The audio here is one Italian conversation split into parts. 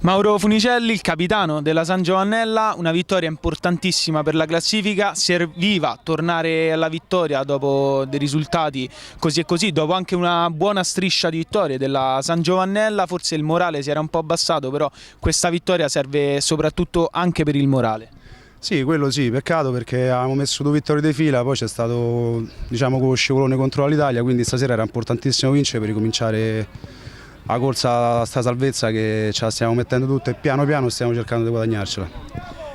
Mauro Funicelli, il capitano della San Giovannella, una vittoria importantissima per la classifica, serviva tornare alla vittoria dopo dei risultati così e così, dopo anche una buona striscia di vittorie della San Giovannella, forse il morale si era un po' abbassato, però questa vittoria serve soprattutto anche per il morale. Sì, quello sì, peccato perché avevamo messo 2 vittorie di fila, poi c'è stato, diciamo, quello scivolone contro l'Italia, quindi stasera era importantissimo vincere per ricominciare la corsa a sta salvezza che ce la stiamo mettendo tutte e piano piano stiamo cercando di guadagnarcela.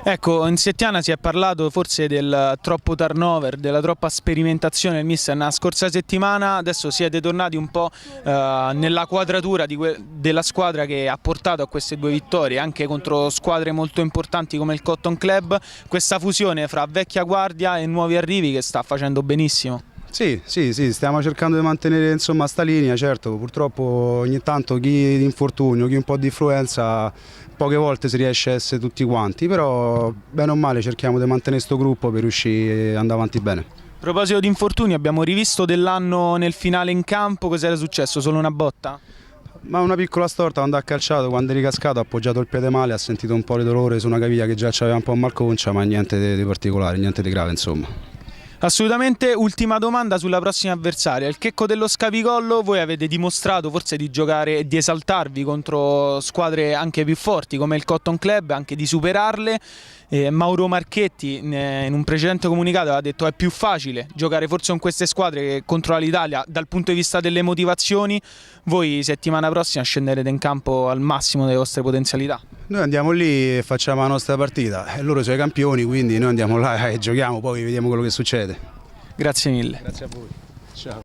Ecco, in settimana si è parlato forse del troppo turnover, della troppa sperimentazione del mister nella scorsa settimana, adesso siete tornati un po' nella quadratura della squadra che ha portato a queste 2 vittorie, anche contro squadre molto importanti come il Cotton Club, questa fusione fra vecchia guardia e nuovi arrivi che sta facendo benissimo. Sì, stiamo cercando di mantenere insomma sta linea, certo, purtroppo ogni tanto chi di infortunio, chi un po' di influenza, poche volte si riesce a essere tutti quanti, però bene o male cerchiamo di mantenere questo gruppo per riuscire ad andare avanti bene. A proposito di infortuni, abbiamo rivisto Dell'Anno nel finale in campo, cos'era successo? Solo una botta? Ma una piccola storta quando ha calciato, quando è ricascato ha appoggiato il piede male, ha sentito un po' di dolore su una caviglia che già aveva un po' malconcia, ma niente di particolare, niente di grave insomma. Assolutamente, ultima domanda sulla prossima avversaria. Il Checco dello Scavicollo, voi avete dimostrato forse di giocare e di esaltarvi contro squadre anche più forti come il Cotton Club, anche di superarle. Mauro Marchetti in un precedente comunicato aveva detto che è più facile giocare forse con queste squadre che contro l'Italia dal punto di vista delle motivazioni. Voi settimana prossima scenderete in campo al massimo delle vostre potenzialità. Noi andiamo lì e facciamo la nostra partita, e loro sono i campioni, quindi noi andiamo là e giochiamo, poi vediamo quello che succede. Grazie mille. Grazie a voi. Ciao.